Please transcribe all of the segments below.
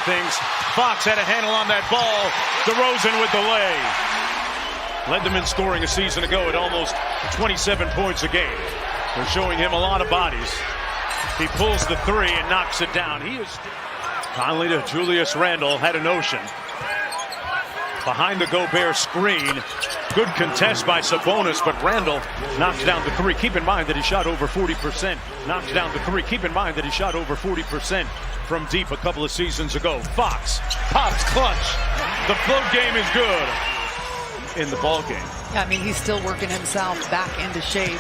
things. Fox had a handle on that ball. DeRozan with the lay. Led them in scoring a season ago at almost 27 points a game. They're showing him a lot of bodies. He pulls the three and knocks it down. He is Conley to Julius Randle, had a notion. Behind the Gobert screen. Good contest by Sabonis, but Randle knocks down the three. Keep in mind that he shot over 40%. Knocks down the three. Keep in mind that he shot over 40% from deep a couple of seasons ago. Fox pops clutch. The float game is good in the ball game. Yeah, I mean, he's still working himself back into shape.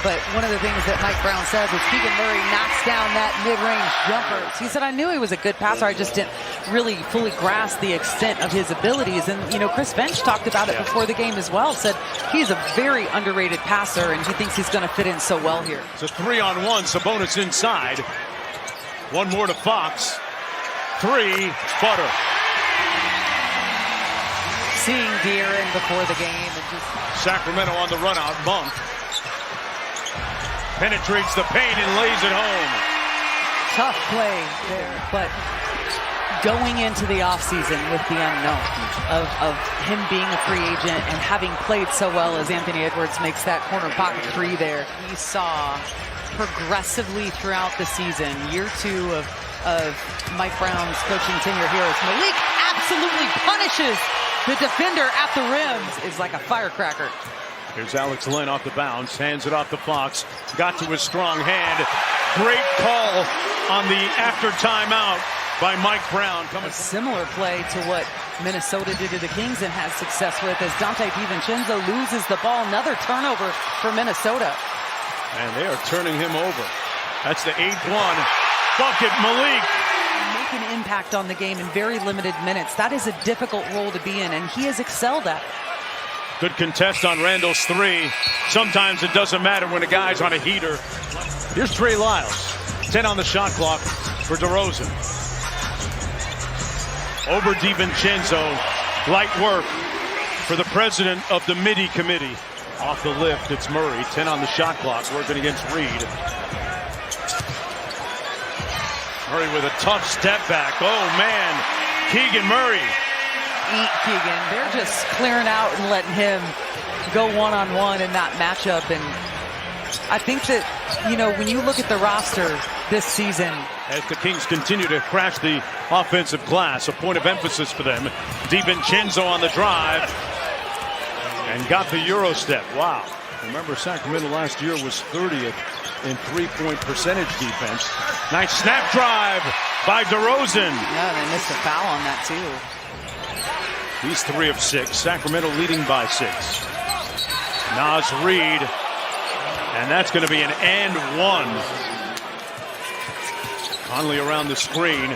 But one of the things that Mike Brown says is Keegan Murray knocks down that mid-range jumper. He said, I knew he was a good passer. I just didn't really fully grasp the extent of his abilities. And, you know, Chris Finch talked about it before the game as well. Said he's a very underrated passer, and he thinks he's going to fit in so well here. It's a 3-on-1. Sabonis inside. One more to Fox. Three. Butter. Seeing De'Aaron before the game. And just Sacramento on the run out. Monk penetrates the paint and lays it home. Tough play there, but going into the offseason with the unknown of him being a free agent and having played so well as Anthony Edwards makes that corner pocket three there, we saw progressively throughout the season, year two of Mike Brown's coaching tenure here, as Malik absolutely punishes the defender at the rims. Is like a firecracker. Here's Alex Len off the bounce, hands it off to Fox, got to his strong hand. Great call on the after timeout by Mike Brown. A similar play to what Minnesota did to the Kings and has success with as Dante DiVincenzo loses the ball. Another turnover for Minnesota. And they are turning him over. That's the 8-1 bucket. Malik. Make an impact on the game in very limited minutes. That is a difficult role to be in, and he has excelled at it. Good contest on Randall's three. Sometimes it doesn't matter when a guy's on a heater. Here's Trey Lyles. 10 on the shot clock for DeRozan. Over DiVincenzo. Light work for the president of the MIDI committee. Off the lift, it's Murray. 10 on the shot clock, working against Reed. Murray with a tough step back. Oh, man. Keegan Murray. Eat Keegan. They're just clearing out and letting him go one-on-one in that matchup. And I think that, you know, when you look at the roster this season, as the Kings continue to crash the offensive glass, a point of emphasis for them. DiVincenzo on the drive and got the Euro step. Wow. Remember, Sacramento last year was 30th in three-point percentage defense. Nice snap drive by DeRozan. Yeah, they missed a foul on that too. He's 3 of 6. Sacramento leading by 6. Naz Reid. And that's going to be an and one. Conley around the screen.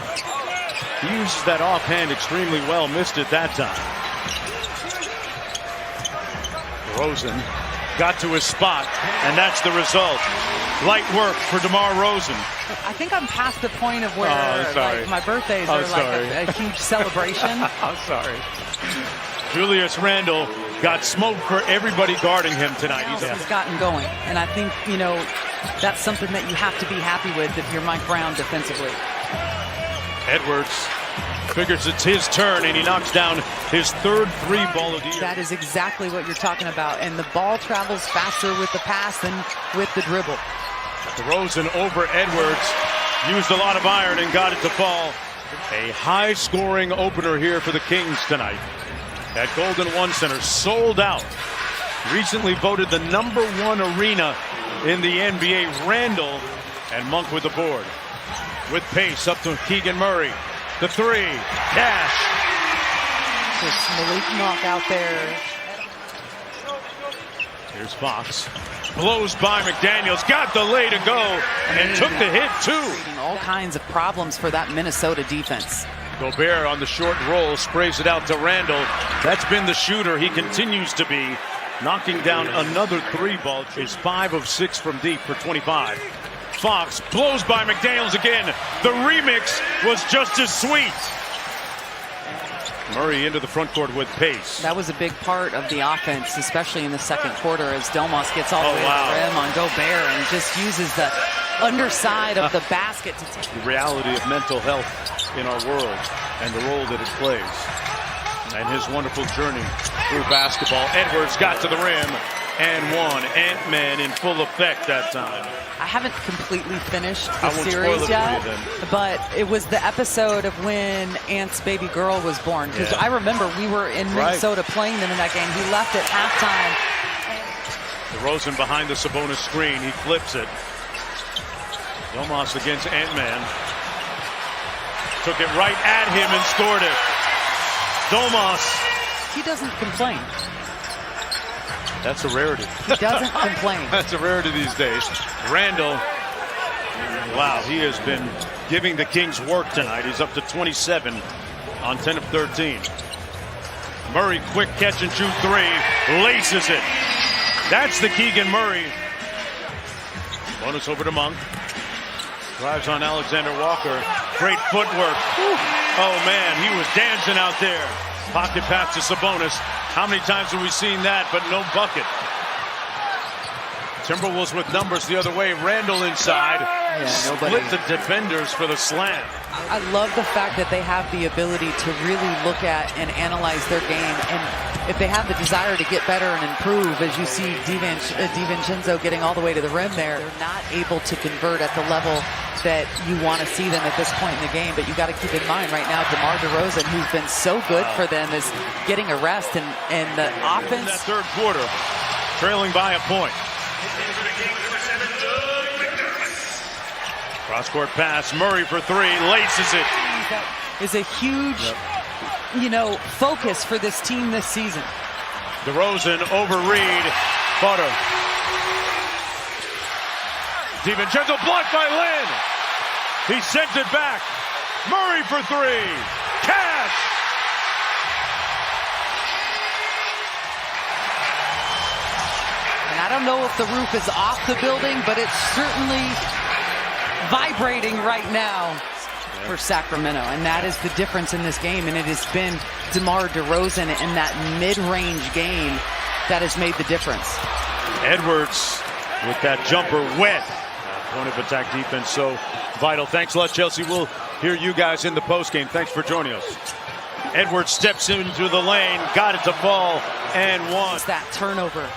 He used that offhand extremely well. Missed it that time. DeRozan got to his spot. And that's the result. Light work for DeMar DeRozan. I think I'm past the point of where like, my birthdays are like a huge celebration. I'm sorry. Julius Randle got smoked for everybody guarding him tonight. He's gotten going. And I think, you know, that's something that you have to be happy with if you're Mike Brown defensively. Edwards figures it's his turn, and he knocks down his third three ball of the year. That is exactly what you're talking about. And the ball travels faster with the pass than with the dribble. DeRozan over Edwards. Used a lot of iron and got it to fall. A high-scoring opener here for the Kings tonight. At Golden One Center, sold out. Recently voted the #1 arena in the NBA. Randle and Monk with the board. With pace up to Keegan Murray. The three. Cash. Just Malik knock out there. Here's Fox. Blows by McDaniels. Got the lay to go. And took the hit, too. All kinds of problems for that Minnesota defense. Gobert on the short roll. Sprays it out to Randle. That's been the shooter. He continues to be. Knocking down another three ball. Is 5 of 6 from deep for 25. Fox blows by McDaniels again. The remix was just as sweet. Murray into the front court with pace. That was a big part of the offense, especially in the second quarter, as Domas gets all the way to the rim on Gobert and just uses the underside of the basket to take. The reality of mental health in our world and the role that it plays. And his wonderful journey through basketball. Edwards got to the rim and won. Ant-Man in full effect that time. I haven't completely finished the I won't spoil series it for yet, you then. but it was the episode of when Ant's baby girl was born. Because Yeah. I remember we were in Minnesota playing them in that game. He left at halftime. DeRozan behind the Sabonis screen. He flips it. Domas against Ant-Man. Took it right at him and scored it. Domas. He doesn't complain. That's a rarity. He doesn't complain. That's a rarity these days. Randall. Wow, he has been giving the Kings work tonight. He's up to 27 on 10 of 13. Murray, quick catch and shoot three. Laces it. That's the Keegan Murray. Bonus over to Monk. Drives on Alexander Walker. Great footwork. Oh, man, he was dancing out there. Pocket pass to Sabonis. How many times have we seen that, but no bucket? Timberwolves with numbers the other way. Randall inside. Split the defenders for the slam. I love the fact that they have the ability to really look at and analyze their game. And if they have the desire to get better and improve, as you see DiVincenzo getting all the way to the rim there, they're not able to convert at the level that you want to see them at this point in the game. But you got to keep in mind right now, DeMar DeRozan, who's been so good for them, is getting a rest, and the offense. In that third quarter, trailing by a point. Cross-court pass, Murray for three, laces it. That is a huge, focus for this team this season. DeRozan over Reed, Butter. DiVincenzo blocked by Lynn. He sent it back. Murray for three. Cash. And I don't know if the roof is off the building, but it's certainly vibrating right now for Sacramento, and that is the difference in this game. And it has been DeMar DeRozan in that mid-range game that has made the difference. Edwards with that jumper wet. Point of attack defense so vital. Thanks a lot, Chelsea. We'll hear you guys in the postgame. Thanks for joining us. Edwards steps into the lane, got it to fall, and won. It's that turnover.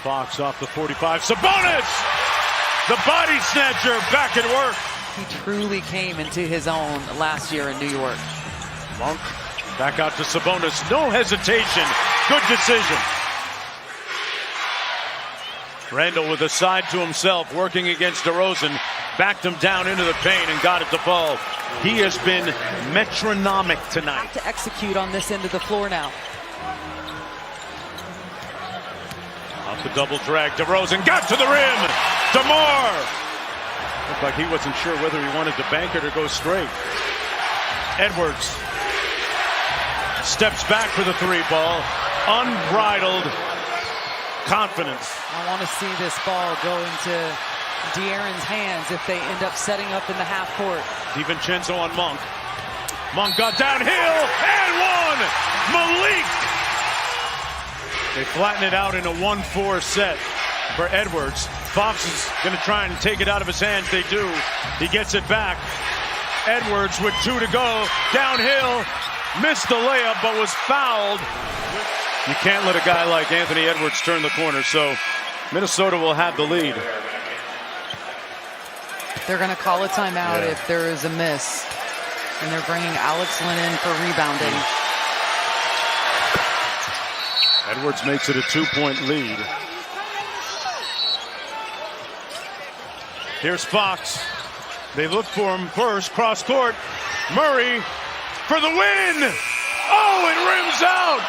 Fox off the 45. Sabonis! The body snatcher back at work. He truly came into his own last year in New York. Monk back out to Sabonis. No hesitation. Good decision. Randall with a side to himself, working against DeRozan. Backed him down into the paint and got it to fall. He has been metronomic tonight. To execute on this end of the floor now. Off the double drag. DeRozan got to the rim. DeMar. Looked like he wasn't sure whether he wanted to bank it or go straight. Edwards steps back for the three ball. Unbridled confidence. I want to see this ball go into De'Aaron's hands if they end up setting up in the half court. DiVincenzo on Monk. Monk got downhill and won. Malik. They flatten it out in a 1-4 set for Edwards. Fox is going to try and take it out of his hands. They do. He gets it back. Edwards with 2 to go. Downhill. Missed the layup, but was fouled. You can't let a guy like Anthony Edwards turn the corner, so Minnesota will have the lead. They're going to call a timeout if there is a miss. And they're bringing Alex Lynn in for rebounding. Edwards makes it a 2-point lead. Here's Fox. They look for him first. Cross court. Murray for the win. Oh, it rims out.